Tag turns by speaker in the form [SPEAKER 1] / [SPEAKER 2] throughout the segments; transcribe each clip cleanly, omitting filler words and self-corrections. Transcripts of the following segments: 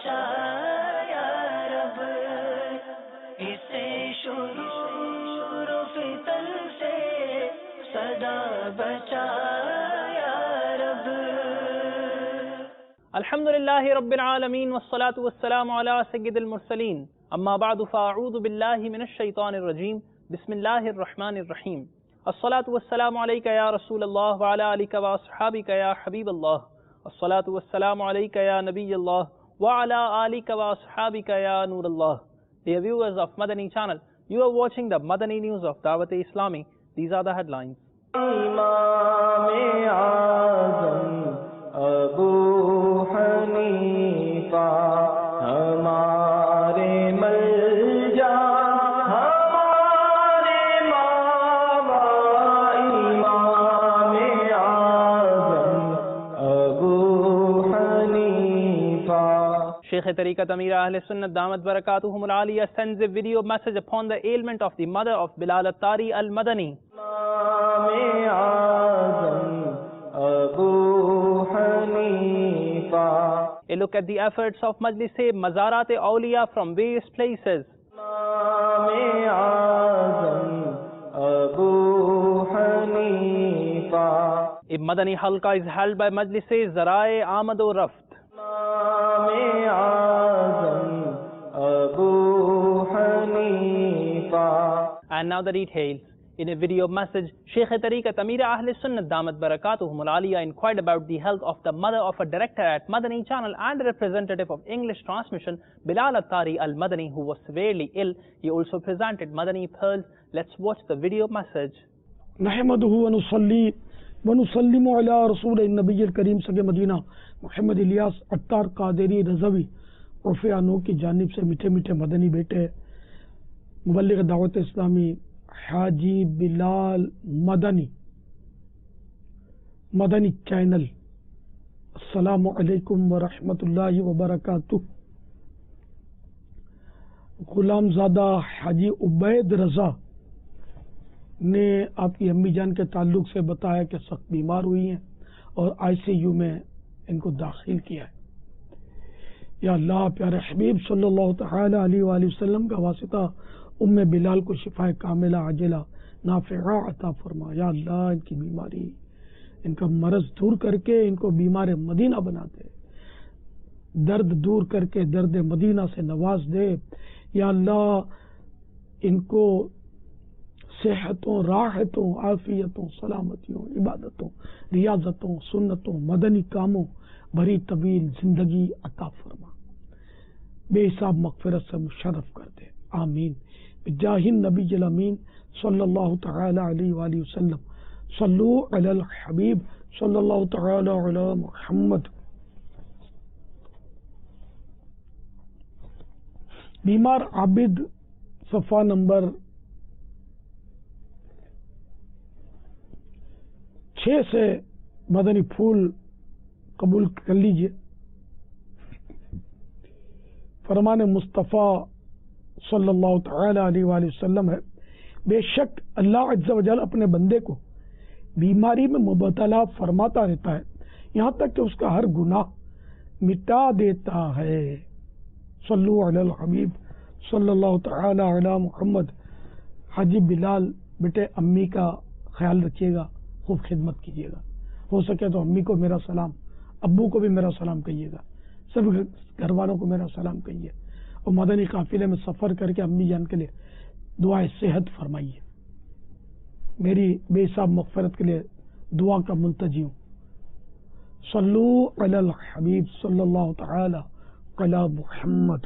[SPEAKER 1] بچا یا رب، اسے شرور و فتن سے صدا بچا یا رب۔
[SPEAKER 2] الحمد للہ رب العالمین والصلاة والسلام علی سید المرسلین، اما بعد فاعوذ باللہ من الشیطان الرجیم، بسم اللہ الرحمن الرحیم۔ الصلاة والسلام علیک یا رسول اللہ وعلی آلک واصحابک یا حبیب اللہ، الصلاة والسلام علیک یا نبی اللہ وعلی آلک واصحابک یا نور اللہ۔ Dear viewers of Madani channel, you are watching the Madani news of Dawat Islami. These are the headlines.
[SPEAKER 3] Imam Azam ابو حنیفہ ہمارے ملجا ہمارے بابا، امام اعظم ابو حنیفہ۔
[SPEAKER 2] Sheikh Tariqat Amir Ahl Sunnat Damat Barakatuhum Al-Aliyah sends a video message upon the ailment of the mother of Bilal Attari Al-Madani.
[SPEAKER 3] Imam Azam Abu Hanifa.
[SPEAKER 2] A look at the efforts of Majlis-e Mazarat-e-Awliya from various places.
[SPEAKER 3] Imam Azam Abu Hanifa.
[SPEAKER 2] A Madani Halqa is held by Majlis-e Zarae Amad o Raft.
[SPEAKER 3] Imam Azam Abu Hanifa.
[SPEAKER 2] And now the details. In a video message, Sheikh Tariqat Amir Ahl Sunnat Damat Barakatuhum Al-Aliyah inquired about the health of the mother of a director at Madani channel and a representative of English transmission, Bilal Attari Al-Madani, who was severely ill. He also presented Madani pearls. Let's watch the video message.
[SPEAKER 4] نحمده ونصلي ونسلم على رسول النبی الکریم سگے مدینہ محمد الیاس عطار قادری رضوی عرف انو کی جانب سے میٹھے میٹھے مدنی بیٹے مبلغ دعوت اسلامی حاجی بلال مدنی چینل، السلام علیکم ورحمۃ اللہ وبرکاتہ۔ غلام زادہ حاجی عبید رضا نے آپ کی امی جان کے تعلق سے بتایا کہ سخت بیمار ہوئی ہیں اور ICU میں ان کو داخل کیا ہے۔ یا اللہ پیارے حبیب صلی اللہ تعالی علیہ وآلہ وسلم کا واسطہ ام بلال کو شفا کاملہ عاجلہ نافعہ عطا فرما۔ یا اللہ ان کی بیماری، ان کا مرض دور کر کے ان کو بیمار مدینہ بنا دے، درد دور کر کے درد مدینہ سے نواز دے۔ یا اللہ ان کو صحتوں، راحتوں، عافیتوں، سلامتیوں، عبادتوں، ریاضتوں، سنتوں، مدنی کاموں بھری طویل زندگی عطا فرما، بے حساب مغفرت سے مشرف کر دے، آمین بجاہ النبی الامین صلی اللہ تعالی علیہ وآلہ وسلم۔ صلو علی الحبیب صلی اللہ تعالی علی محمد۔ بیمار عابد صفحہ نمبر 6 سے مدنی پھول قبول کر لیجئے۔ فرمان مصطفیٰ صلی اللہ تعالی علیہ وآلہ وسلم ہے، بے شک اللہ عز و جل اپنے بندے کو بیماری میں مبتلا فرماتا رہتا ہے یہاں تک کہ اس کا ہر گناہ مٹا دیتا ہے۔ صلو علی الحبیب صلی اللہ تعالی علی محمد۔ حاجی بلال بیٹے امی کا خیال رکھیے گا، خوب خدمت کیجیے گا، ہو سکے تو امی کو میرا سلام، ابو کو بھی میرا سلام کہیے گا، سب گھر والوں کو میرا سلام کہیے، اور مدنی قافلے میں سفر کر کے امی جان کے لیے دعائے صحت فرمائیے۔ میری بے حساب مغفرت کے لیے دعا کا ملتجی ہوں۔ صلو علی الحبیب صلی اللہ تعالی علی محمد۔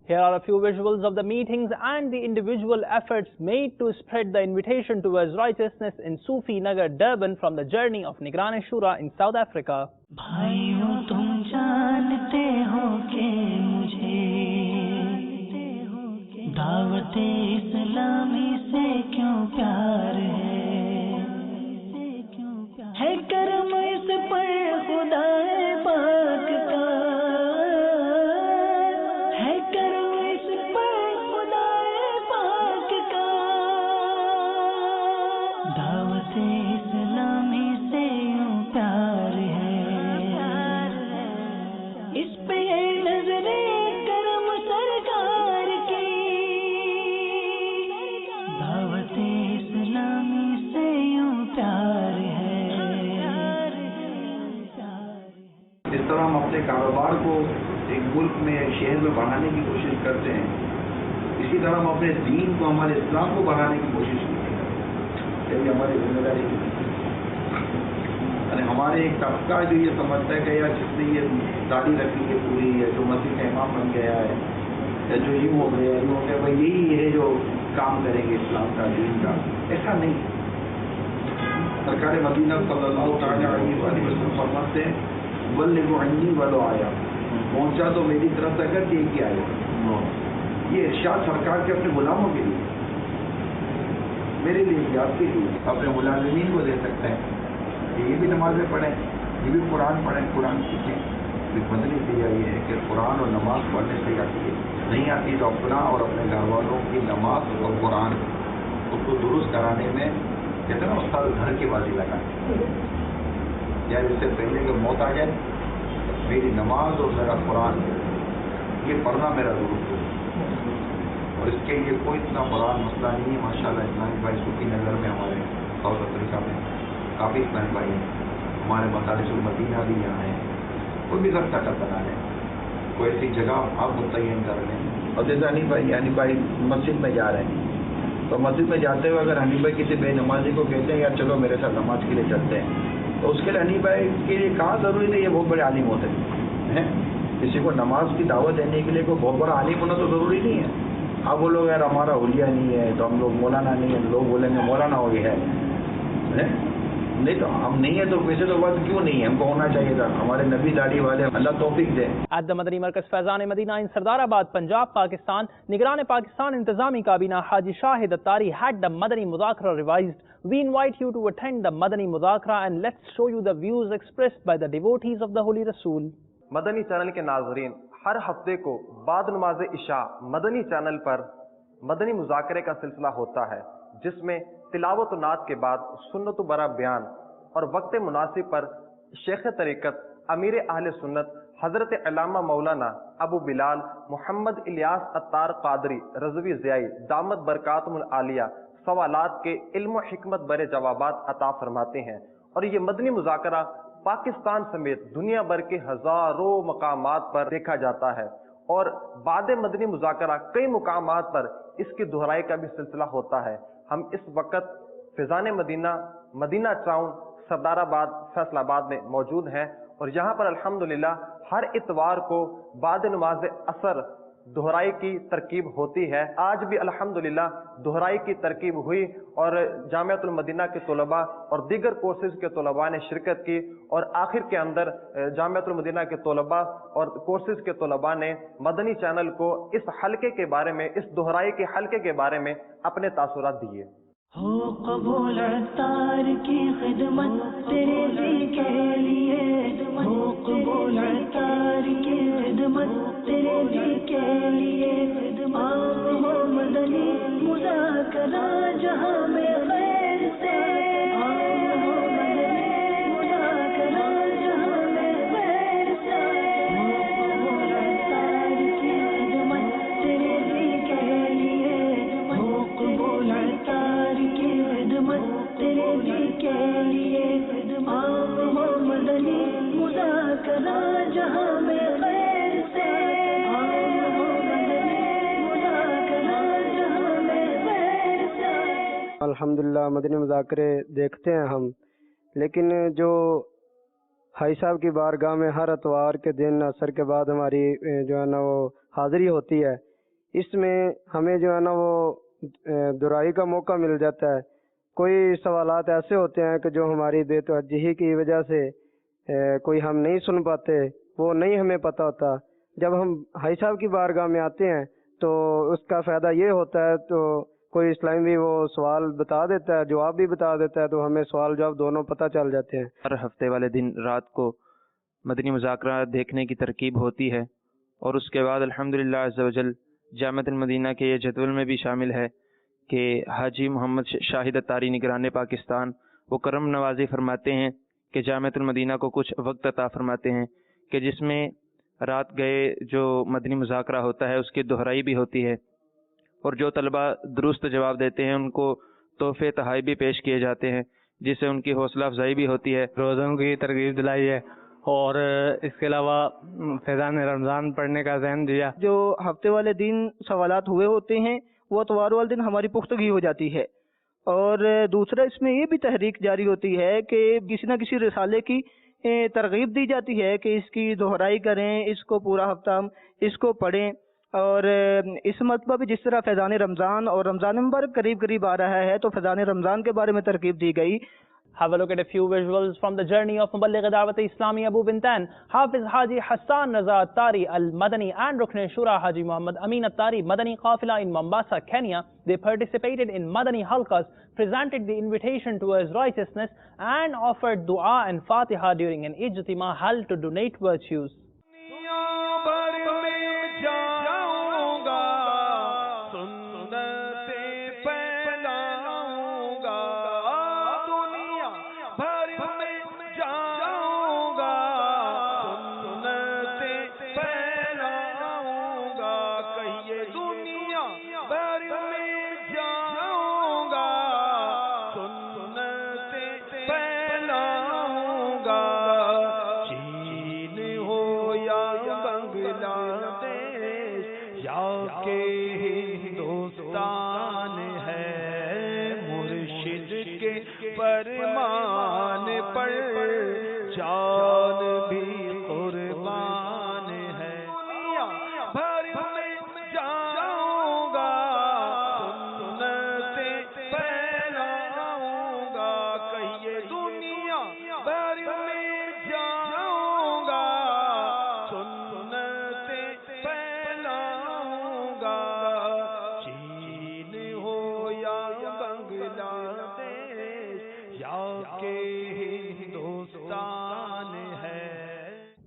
[SPEAKER 2] Here are a few visuals of the meetings and the individual efforts made to spread the invitation towards righteousness in Sufi Nagar, Durban from the journey of Nigran-e-Shura in South Africa.
[SPEAKER 1] بھائیوں تم جانتے ہو کہ مجھے دعوت اسلامی سے کیوں پیار ہے کرم اس پر خدا پاک کا، ہے کرم اس پر خدا پاک کا، دعوت اسلامی سے یوں پیار ہے، اس پہ
[SPEAKER 5] کو ایک ملک میں شہر میں بڑھانے کی کوشش کرتے ہیں، اسی طرح ہم اپنے دین کو، ہمارے اسلام کو بڑھانے کی کوشش کرتے ہیں. یہ ہماری ذمہ داری ہے. یعنی ہمارے ایک طبقہ جو یہ سمجھتا ہے کہ یار جس نے یہ داڑھی رکھی ہے پوری ہے، جو مسجد کا امام بن گیا ہے، یا جو یوں ہو گیا بھائی یہی ہے جو کام کریں گے اسلام کا، دین کا. ایسا نہیں. سرکار مدینہ صلی اللہ تعالیٰ علیہ وسلم فرماتے ہیں بلغوا عنی ولو آیا، پہنچا تو میری طرف سے اگر ایک ہی آیا. یہ ارشاد سرکار کے اپنے غلاموں کے لیے، میرے لیے بھی، آپ کے لیے، اپنے ملازمین کو دے سکتے ہیں کہ یہ بھی نمازیں پڑھیں، یہ بھی قرآن پڑھیں، قرآن سیکھیں. مدنی سیاح یہ ہے کہ قرآن اور نماز پڑھنے سے آتی ہے، نہیں آتی تو اپنا اور اپنے گھر والوں کی نماز اور قرآن اس کو درست کرانے میں کہتے ہیں نا استاد گھر کی بازی لگائیں. یعنی اس سے پہلے کہ موت آ جائے میری نماز اور میرا قرآن یہ پڑھنا میرا درست ہو. اور اس کے لیے کوئی اتنا بڑا مسئلہ نہیں ہے. ماشاء اللہ اسلامی بھائی سکی نگر میں ہمارے ساؤتھ افریقہ میں کافی اسلامی بھائی ہیں. ہمارے مدارس المدینہ بھی یہاں ہیں. کوئی بھی گھر تک بنا لیں، کوئی ایسی جگہ آپ متعین کر لیں. اور جیسے حنیف بھائی مسجد میں جا رہے ہیں تو مسجد میں جاتے ہوئے اگر حنیف بھائی کسی بے نمازی کو کہتے ہیں یار چلو میرے ساتھ نماز کے لیے چلتے ہیں، تو اس کے لیے حنیف بھائی کے لیے کہاں ضروری نہیں ہے بہت بڑے عالم ہوتے ہیں. کسی کو نماز کی دعوت دینے کے لیے کوئی بہت بڑا عالم ہونا تو ضروری نہیں ہے. اب وہ لوگ یار ہمارا حلیہ نہیں ہے تو ہم لوگ مولانا نہیں ہے، لوگ بولیں گے مولانا ہو گیا ہے. نہیں تو ہم نہیں ہے تو ویسے تو بات کیوں نہیں ہے، ہم کو ہونا چاہیے تھا. ہمارے نبی داڑھی والے، اللہ توفیق دے.
[SPEAKER 2] At the Madani Markaz Faizan Madina in Sardar Abad, Punjab, Pakistan, Nigaran Pakistan Intizami Kabina Haji Shahid Attari had the Madani Muzakara revised. We invite you to attend the Madani Muzakara and let's show you the views expressed by the devotees of the Holy Rasool.
[SPEAKER 6] Madani channel کے ناظرین، ہر ہفتے کو بعد نماز عشاء مدنی channel پر مدنی مذاکرے کا سلسلہ ہوتا ہے، جس میں تلاوت و نعت کے بعد سنت و برا بیان اور وقت مناسب پر شیخ طریقت امیر اہل سنت حضرت علامہ مولانا ابو بلال محمد الیاس عطار قادری رضوی ضیائی دامت برکاتہم العالیہ سوالات کے علم و حکمت برے جوابات عطا فرماتے ہیں. اور یہ مدنی مذاکرہ پاکستان سمیت دنیا بھر کے ہزاروں مقامات پر دیکھا جاتا ہے، اور بعد مدنی مذاکرہ کئی مقامات پر اس کی دہرائی کا بھی سلسلہ ہوتا ہے. ہم اس وقت فیضان مدینہ مدینہ ٹاؤن سردار آباد فیصل آباد میں موجود ہیں، اور یہاں پر الحمدللہ ہر اتوار کو بعد نماز عصر دہرائی کی ترکیب ہوتی ہے. آج بھی الحمدللہ دہرائی کی ترکیب ہوئی اور جامعۃ المدینہ کے طلباء اور دیگر کورسز کے طلباء نے شرکت کی، اور آخر کے اندر جامعۃ المدینہ کے طلباء اور کورسز کے طلباء نے مدنی چینل کو اس حلقے کے بارے میں، اس دہرائی کے حلقے کے بارے میں اپنے تاثرات دیے.
[SPEAKER 1] ہو قبول عطار کی خدمت تیرے جی کے لیے، ہو قبول عطار کی خدمت تیرے جی کے لیے. آپ ہو مدنی مذاکرہ جہاں میں خیر سے، آپ ہو مدنی مذاکرہ جہاں میں خیر سے. ہو قبول عطار کی خدمت تیرے جی کے لیے، ہو قبول عطار کی خدمت تیرے جی کے لیے. آپ ہو مدنی مذاکرہ جہاں میں خیر سے، آپ ہو مدنی مذاکرہ جہاں میں خیر سے.
[SPEAKER 7] الحمدللہ مدنی مذاکرے دیکھتے ہیں ہم، لیکن جو حاجی صاحب کی بارگاہ میں ہر اتوار کے دن عصر کے بعد ہماری جو ہے نا وہ حاضری ہوتی ہے، اس میں ہمیں جو ہے نا وہ دہرائی کا موقع مل جاتا ہے. کوئی سوالات ایسے ہوتے ہیں کہ جو ہماری بے توجہی کی وجہ سے کوئی ہم نہیں سن پاتے، وہ نہیں ہمیں پتہ ہوتا. جب ہم حاجی صاحب کی بارگاہ میں آتے ہیں تو اس کا فائدہ یہ ہوتا ہے، تو کوئی اسلامی بھی وہ سوال بتا دیتا ہے، جواب بھی بتا دیتا ہے، تو ہمیں سوال جواب دونوں پتہ چل جاتے ہیں.
[SPEAKER 8] ہر ہفتے والے دن رات کو مدنی مذاکرہ دیکھنے کی ترکیب ہوتی ہے، اور اس کے بعد الحمدللہ عز و جل جامعۃ المدینہ کے یہ جدول میں بھی شامل ہے کہ حاجی محمد شاہد اتاری نگران پاکستان وہ کرم نوازی فرماتے ہیں کہ جامعۃ المدینہ کو کچھ وقت عطا فرماتے ہیں کہ جس میں رات گئے جو مدنی مذاکرہ ہوتا ہے اس کی دہرائی بھی ہوتی ہے، اور جو طلباء درست جواب دیتے ہیں ان کو تحفے تحائف بھی پیش کیے جاتے ہیں، جس سے ان کی حوصلہ افزائی بھی ہوتی ہے.
[SPEAKER 9] روزوں کی ترغیب دلائی ہے اور اس کے علاوہ فیضان رمضان پڑھنے کا ذہن دیا۔
[SPEAKER 10] جو ہفتے والے دن سوالات ہوئے ہوتے ہیں وہ اتوار والے دن ہماری پختگی ہو جاتی ہے، اور دوسرا اس میں یہ بھی تحریک جاری ہوتی ہے کہ کسی نہ کسی رسالے کی ترغیب دی جاتی ہے کہ اس کی دہرائی کریں، اس کو پورا ہفتہ اس کو پڑھیں، اور اس مرتبہ بھی جس طرح فیضان رمضان اور رمضان مبارک قریب قریب آ رہا ہے تو فیضان رمضان کے بارے میں ترغیب دی گئی۔
[SPEAKER 2] Have a look at a few visuals from the journey of Muballigh Dawat Islami Abu Bintan, Hafiz Haji Hassan Raza Attari Al-Madani and Rukn Shura Haji Muhammad Amin Attari Madani Qafila in Mombasa, Kenya. They participated in Madani Halqas, presented the invitation towards righteousness and offered dua and fatiha during an ijtima held to donate virtues.
[SPEAKER 3] فرمان پر جان بھی قربان ہے، دنیا بھر میں جاؤں گا، سنتیں پھیلاؤں گا، کہیے دنیا بھر میں جاؤں گا، سنتیں پھیلاؤں گا، چین ہو یا بنگلہ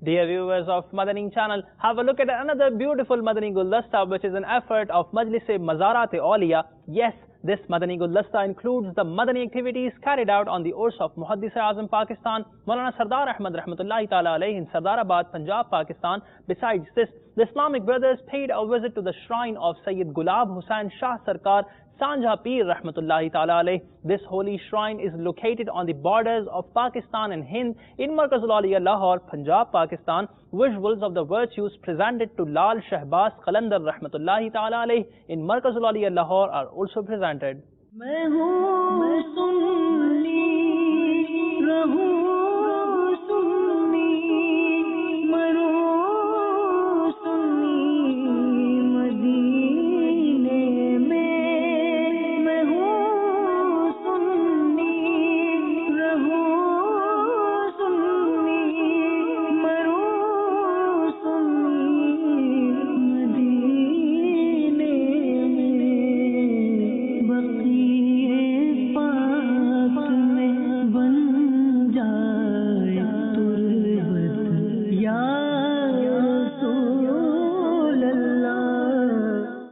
[SPEAKER 2] Dear viewers of Madani channel, have a look at another beautiful Madani Guldasta, which is an effort of Majlis-e Mazarat-e Awliya. Yes, this Madani Guldasta includes the Madani activities carried out on the Urs of Muhaddis-e-Azam Pakistan, Maulana Sardar Ahmad Rahmatullahi Ta'ala Alayhi in Sardarabad, Punjab, Pakistan. Besides this, the Islamic brothers paid a visit to the shrine of Sayyid Gulab Hussain Shah Sarkar, Sanja Peer Rahmatullahi Ta'ala Alayh. This holy shrine is located on the borders of Pakistan and Hind in Markazul Awliya Lahore, Punjab, Pakistan. Visuals of the virtues presented to Lal Shahbaz Qalandar Rahmatullahi Ta'ala Alayh in Markazul Awliya Lahore are also presented.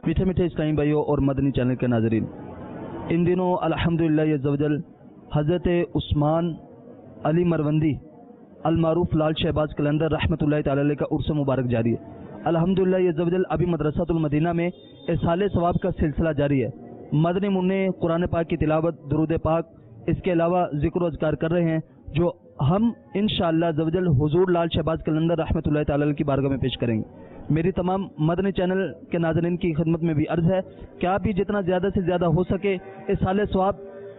[SPEAKER 11] میٹھے میٹھے اسلامی بھائیوں اور مدنی channel کے ناظرین، ان دنوں الحمدللہ عز و جل حضرت عثمان علی مروندی المعروف لال شہباز قلندر رحمۃ اللہ تعالی علیہ کا عرس مبارک جاری ہے۔ الحمدللہ عز و جل ابھی مدرسۃ المدینہ میں اصحال ثواب کا سلسلہ جاری ہے۔ مدنی منع قرآن پاک کی تلاوت، درود پاک، اس کے علاوہ ذکر و اذکار کر رہے ہیں، جو ہم انشاءاللہ عز و جل حضور لال شہباز قلندر رحمۃ اللہ تعالی علیہ کی بارگاہ میں پیش کریں گے۔ میری تمام مدنی چینل کے ناظرین کی خدمت میں بھی عرض ہے کہ آپ بھی جتنا زیادہ سے زیادہ ہو سکے اصحال ثواب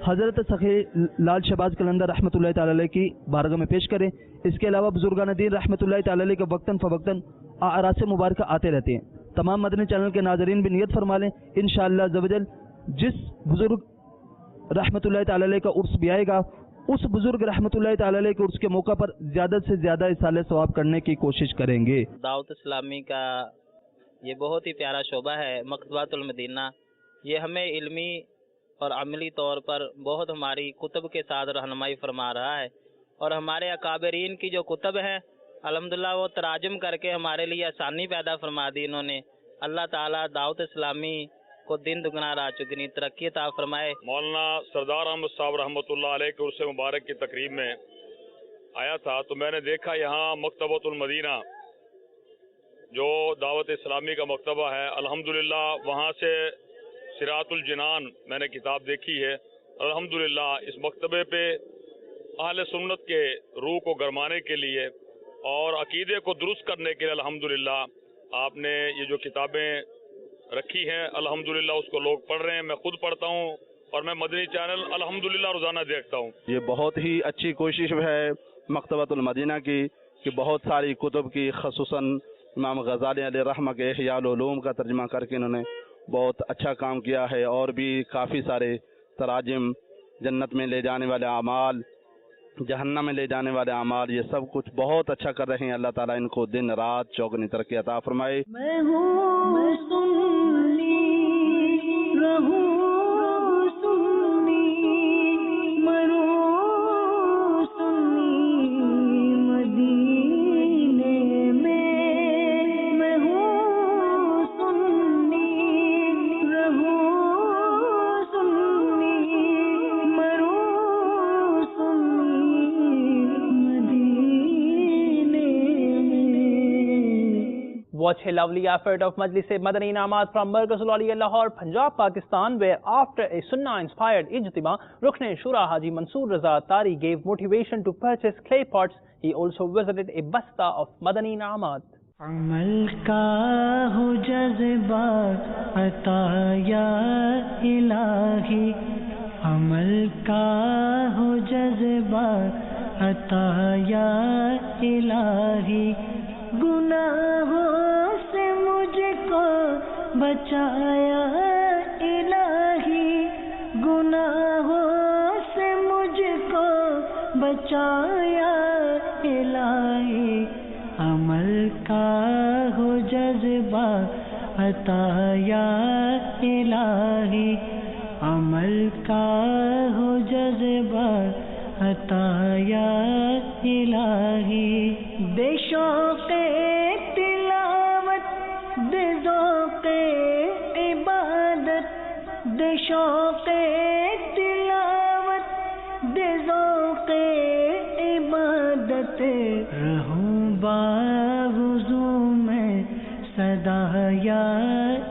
[SPEAKER 11] حضرت سخی لال شہباز قلندر رحمۃ اللہ تعالی علیہ کی بارگاہ میں پیش کریں۔ اس کے علاوہ بزرگان دین رحمۃ اللہ تعالی علیہ کے وقتاً فوقتاً اعراس مبارکہ آتے رہتے ہیں۔ تمام مدنی چینل کے ناظرین بھی نیت فرما لیں، انشاءاللہ عز و جل جس بزرگ رحمۃ اللہ تعالی علیہ کا عرس بھی آئے گا، اس بزرگ رحمۃ اللہ تعالی علیہ کے عرس کے موقع پر زیادہ سے زیادہ اصحال ثواب کرنے کی کوشش کریں گے۔
[SPEAKER 12] دعوت اسلامی کا یہ بہت ہی پیارا شعبہ ہے مکتبۃ المدینہ، یہ ہمیں علمی اور عملی طور پر بہت ہماری کتب کے ساتھ رہنمائی فرما رہا ہے، اور ہمارے اکابرین کی جو کتب ہیں الحمدللہ وہ تراجم کر کے ہمارے لیے آسانی پیدا فرما دی انہوں نے۔ اللہ تعالیٰ دعوت اسلامی کو دن دگنا رات چگنی ترقی عطا فرمائے۔
[SPEAKER 13] مولانا سردار احمد صاحب رحمۃ اللہ علیہ کے عرس مبارک کی تقریب میں آیا تھا تو میں نے دیکھا یہاں مکتبۃ المدینہ جو دعوت اسلامی کا مکتبہ ہے، الحمدللہ وہاں سے صراط الجنان میں نے کتاب دیکھی ہے۔ الحمدللہ اس مکتبے پہ اہل سنت کے روح کو گرمانے کے لیے اور عقیدے کو درست کرنے کے لیے الحمدللہ آپ نے یہ جو کتابیں رکھی ہیں الحمدللہ اس کو لوگ پڑھ رہے ہیں، میں خود پڑھتا ہوں اور میں مدنی چینل الحمدللہ روزانہ دیکھتا ہوں۔
[SPEAKER 14] یہ بہت ہی اچھی کوشش ہے مکتبۃ المدینہ کی کہ بہت ساری کتب کی خصوصاً امام غزالی علیہ رحمہ کے احیاء العلوم کا ترجمہ کر کے انہوں نے بہت اچھا کام کیا ہے، اور بھی کافی سارے تراجم، جنت میں لے جانے والے اعمال، جہنم میں لے جانے والے اعمال، یہ سب کچھ بہت اچھا کر رہے ہیں۔ اللہ تعالیٰ ان کو دن رات چوگنی ترقی عطا فرمائے۔
[SPEAKER 1] میں ہوں سنی رہوں سنی مروں سنی مدینے میں ہوں سنی رہوں سنی مروں سنی مدینے میں۔
[SPEAKER 2] Watch a lovely effort of Majlis Madani Inaamat from Markaz Al-Aliyah Lahore, Punjab, Pakistan, where after a Sunnah-inspired ijtima, Rukn Shura Haji Mansoor Raza Tari gave motivation to purchase clay pots. He also visited a basta of Madani Inaamat.
[SPEAKER 1] عمل کا ہو جذبہ عطا یا الہی، عمل کا ہو جذبہ عطا یا الہی، گناہوں سے مجھ کو بچایا الہی، گناہوں سے مجھ کو بچایا الہی، عمل کا ہو جذبہ عطا یا الہی، عمل کا ہو جذبہ عطا یا الہی، دے شوق تلاوت دے ذوق عبادت، دے شوق تلاوت دے ذوق عبادت، رہوں باوضو میں صدا یا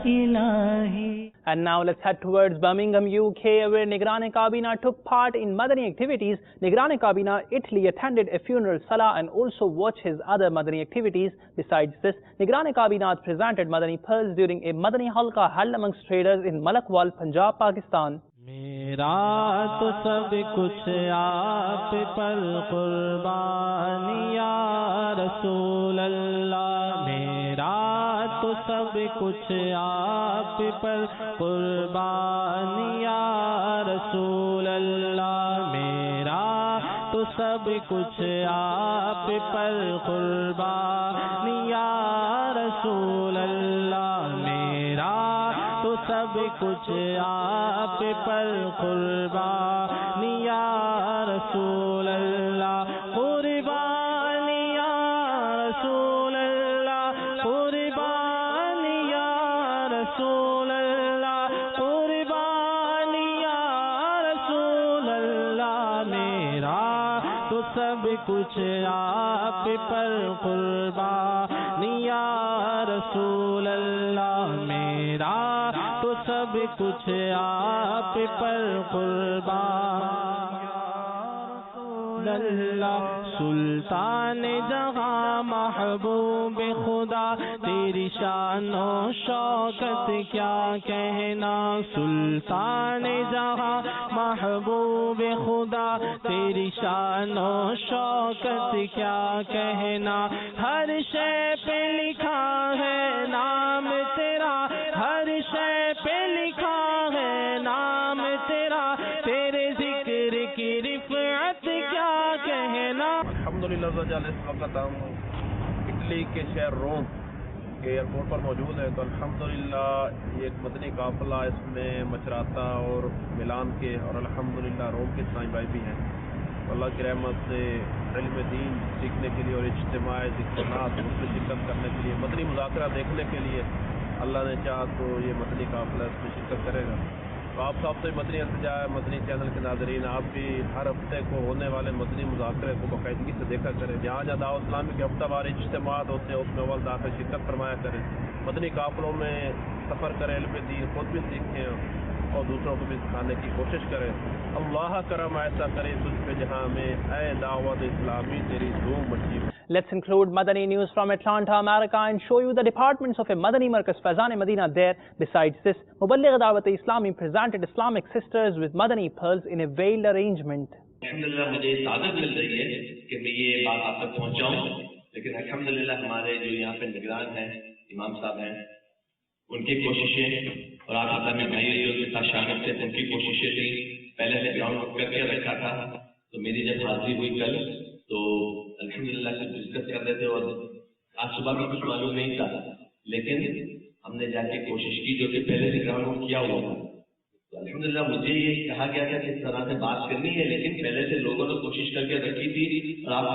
[SPEAKER 1] الہی۔
[SPEAKER 2] And now let's head towards Birmingham, UK, where Nigran Kabina took part in Madani activities. Nigran Kabina Italy attended a funeral salah and also watched his other Madani activities. Besides this, Nigran Kabina presented Madani pearls during a Madani halqa held amongst traders in Malakwal, Punjab, Pakistan.
[SPEAKER 15] میرا تو سب کچھ آپ پر قربان یا رسول اللہ، میرا تو سب کچھ آپ پر قربان یا رسول اللہ، میرا تو سب کچھ آپ پر قربان یا رسول اللہ، میرا تو سب کچھ آپ پر قربان یا رسول اللہ، قربان یا رسول اللہ، قربان یا رسول اللہ، قربان یا رسول اللہ، میرا تو سب کچھ آپ پر قربان یا رسول اللہ، میرا تو سب کچھ آپ پر قربان اللہ، سلطان جہاں محبوب خدا تیری شان و شوکت کیا کہنا، سلطان جہاں محبوب خدا تیری شان و شوکت کیا کہنا، ہر شے پہ لکھا ہے نام تیرا، ہر شے پہ لکھا ہے نام تیرا، تیرے ذکر کی رفعت کیا کہنا۔
[SPEAKER 5] الحمدللہ اس وقت ہم اٹلی کے شہر روم کے ایئرپورٹ پر موجود ہیں، تو الحمدللہ یہ ایک مدنی قافلہ اس میں مچراتا اور ملان کے اور الحمدللہ روم کے اسلامی بھائی بھی ہیں، اللہ کی رحمت سے علم دین سیکھنے کے لیے اور اجتماع ذکرنات اس میں شرکت کرنے کے لیے، مدنی مذاکرہ دیکھنے کے لیے اللہ نے چاہا تو یہ مدنی قافلہ اس میں شرکت کرے گا۔ تو آپ صاحب سے مدنی التجا ہے، مدنی چینل کے ناظرین، آپ بھی ہر ہفتے کو ہونے والے مدنی مذاکرے کو باقاعدگی سے دیکھا کریں، جہاں جہاں دعوت اسلامی کے ہفتہ وار اجتماعات ہوتے ہیں اس میں اول داخل شرکت فرمایا کریں، مدنی قافلوں میں سفر کریں، علم دین خود بھی سیکھیں اور دوسروں کو بھی سکھانے کی کوشش کریں۔ اللہ کرم ایسا کرے تجھ پہ جہاں میں، اے دعوت اسلامی تیری دھوم مچی۔
[SPEAKER 2] Let's include Madani news from Atlanta, America, and show you the departments of a Madani Markaz Faizan Medina there. Besides this, Muballigh Dawat-e-Islami presented Islamic sisters with Madani pearls in a veiled arrangement.
[SPEAKER 16] الحمدللہ مجھے سعادت مل رہی ہے کہ میں یہ بات آپ تک پہنچاؤں، لیکن الحمدللہ ہمارے جو یہاں پہ نگران ہیں، امام صاحب ہیں، ان کی کوششیں اور آپ اسلامی بھائی جو اس کے ساتھ شامل تھے ان کی کوششیں تھیں. پہلے سے گراؤنڈ کر کے رکھا تھا، تو میری جب حاضری ہوئی کل تو الحمدللہ سے ڈسکس کر رہے تھے اور آج صبح بھی کچھ معلوم نہیں تھا، لیکن ہم نے جا کے کوشش کی جو کہ پہلے سے گراؤنڈ کیا ہوا تھا. تو الحمدللہ مجھے یہ کہا گیا تھا کہ اس طرح سے بات کرنی ہے، لیکن پہلے سے لوگوں نے کوشش کر کے رکھی تھی. اور آپ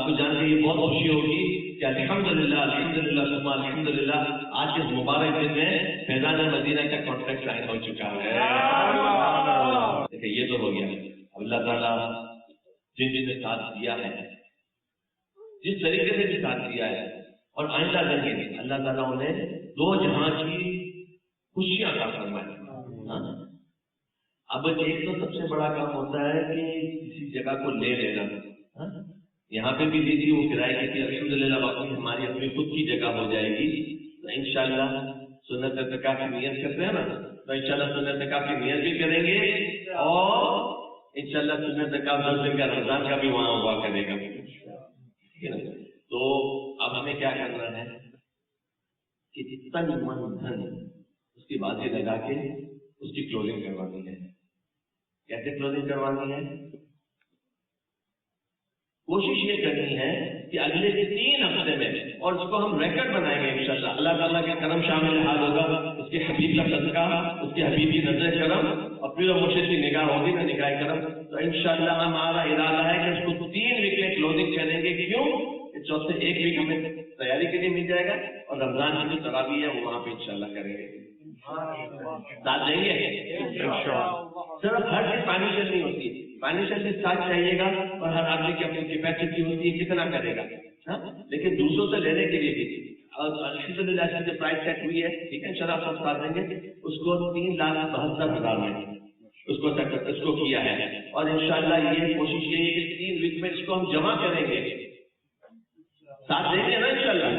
[SPEAKER 16] کو جان کے یہ بہت خوشی ہوگی کہ الحمدللہ الحمدللہ ثم الحمدللہ آج کے مبارک دن میں فیضان مدینہ کا کانٹریکٹ سائن ہو چکا ہے. دیکھیں یہ تو ہو گیا. اللہ تعالیٰ جن نے ساتھ دیا ہے، جس طریقے سے بھی ساتھ دیا ہے، اور آئندہ دن کے اللہ تعالیٰ انہیں دو جہاں کی خوشیاں عطا فرمائے. اب ایک تو سب سے بڑا کام ہوتا ہے کہ کسی جگہ کو لے لینا. یہاں پہ بھی لی تھی وہ کرائے کی تھی، الحمدللہ باقی ہماری اپنی خود کی جگہ ہو جائے گی. تو انشاءاللہ سنت ارتکاب کی نیت کرتے ہیں نا، تو انشاءاللہ سنت ارتکاب کی نیت بھی کریں گے، اور انشاءاللہ سنت ارتکاب 10 دن کا رمضان کا بھی وہاں ہوا کرے گا. تو اب ہمیں کیا کرنا ہے کہ تن من دھن اس کی بازی لگا کے اس کی کلوزنگ کروانی ہے. کیسے کلوزنگ کروانی ہے؟ کوشش یہ کرنی ہے کہ اگلے 3 ہفتے میں، اور اس کو ہم ریکارڈ بنائیں گے انشاءاللہ. اللہ تعالیٰ کے کرم شامل حال ہوگا، اس کے حبیب کا صدقہ، اس کے حبیب کی نظر کرم، اور پھر مرشد کی نگاہ ہوگی نا، نگاہ کرم. تو انشاءاللہ ہمارا ارادہ ہے کہ اس کو 3 ویک میں کلوزنگ کریں گے. کیوں؟ چوتھے 1 ویک ہمیں تیاری کے لیے مل جائے گا، اور رمضان کی جو تراویح ہے وہ وہاں پہ انشاءاللہ کریں گے. ساتھ دیں گے صرف ہر چیز فائنینشیل نہیں ہوتی ہے، فائنینشیل بھی ساتھ چاہیے گا، اور ہر آدمی کی اپنی کیپیسٹی ہوتی ہے کتنا کرے گا. لیکن دوسروں سے لینے کے لیے بھی الحمدللہ سے پرائز سیٹ ہوئی ہے، ٹھیک ہے، انشاءاللہ سب ساتھ دیں گے. اس کو 3,72,000 میں اس کو کیا ہے، اور انشاءاللہ یہ کوشش یہ ہے کہ 3 ویک میں اس کو ہم جمع کریں گے. ساتھ دیں گے نا انشاءاللہ،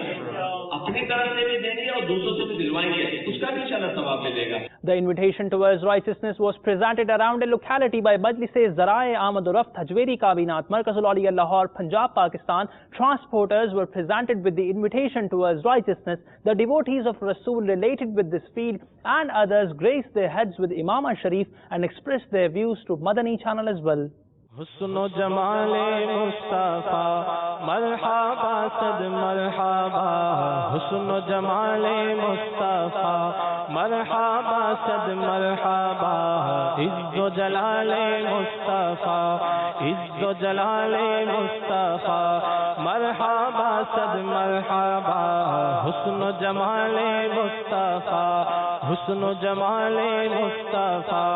[SPEAKER 16] اپنی طرف سے بھی دیں گے اور دوسروں سے بھی دلوائیں گے، اس کا بھی انشاءاللہ ثواب ملے گا.
[SPEAKER 2] The invitation towards righteousness was presented around a locality by Majlis-e Zarae Amad Raft Hajweri Kabinat, Markazul Auliya Lahore, Punjab, Pakistan. Transporters were presented with the invitation towards righteousness. The devotees of Rasool related with this field and others graced their heads with Imam Sharif and expressed their views to Madani channel as well.
[SPEAKER 15] حسن و جمال مصطفیٰ مرحبا صد مرحبا، حسن و جمال مصطفیٰ مرحبا صد مرحبا، عز و جلال مصطفیٰ عز و جلال مصطفیٰ مرحبا صد مرحبا، حسن و جمال مصطفیٰ حسن و جمال مصطفیٰ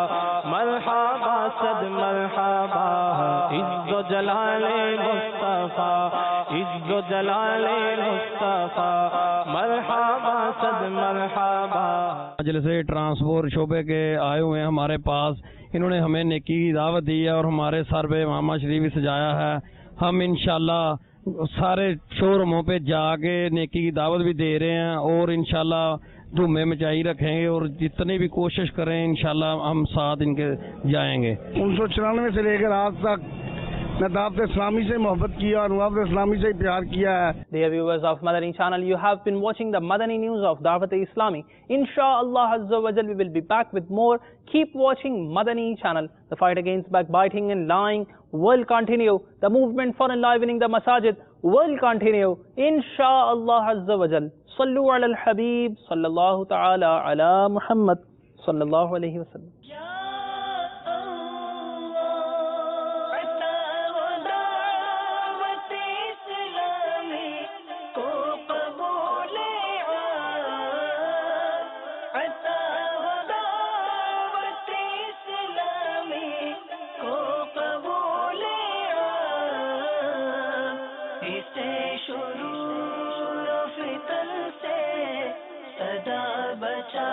[SPEAKER 15] مرحبا صد مرحبا، عز و جلال مصطفیٰ عز و جلال مصطفیٰ مرحبا صد مرحبا.
[SPEAKER 17] مجلس ٹرانسپورٹ شعبے کے آئے ہوئے ہیں ہمارے پاس، انہوں نے ہمیں نیکی کی دعوت دی ہے اور ہمارے سر پہ امامہ شریف بھی سجایا ہے. ہم انشاءاللہ سارے شو روموں پہ جا کے نیکی کی دعوت بھی دے رہے ہیں، اور انشاءاللہ دھومے مچائی رکھیں گے، اور جتنی بھی کوشش کریں انشاءاللہ ہم ساتھ ان کے جائیں گے.
[SPEAKER 18] 1994 سے لے کر آج تک میں دعوت اسلامی سے محبت کیا اور دعوت اسلامی سے پیار کیا ہے.
[SPEAKER 2] Dear viewers of Madani channel, you have been watching the Madani news of Dawat-e-Islami. Inshallah Azza wa Jal, we will be back with more. Keep watching Madani channel. The fight against backbiting and lying will continue. The movement for enlivening the masajid will continue. Inshallah Azza wa Jal. Sallu ala al-Habib sallallahu ta'ala ala Muhammad sallallahu alayhi wa sallam.
[SPEAKER 1] بچا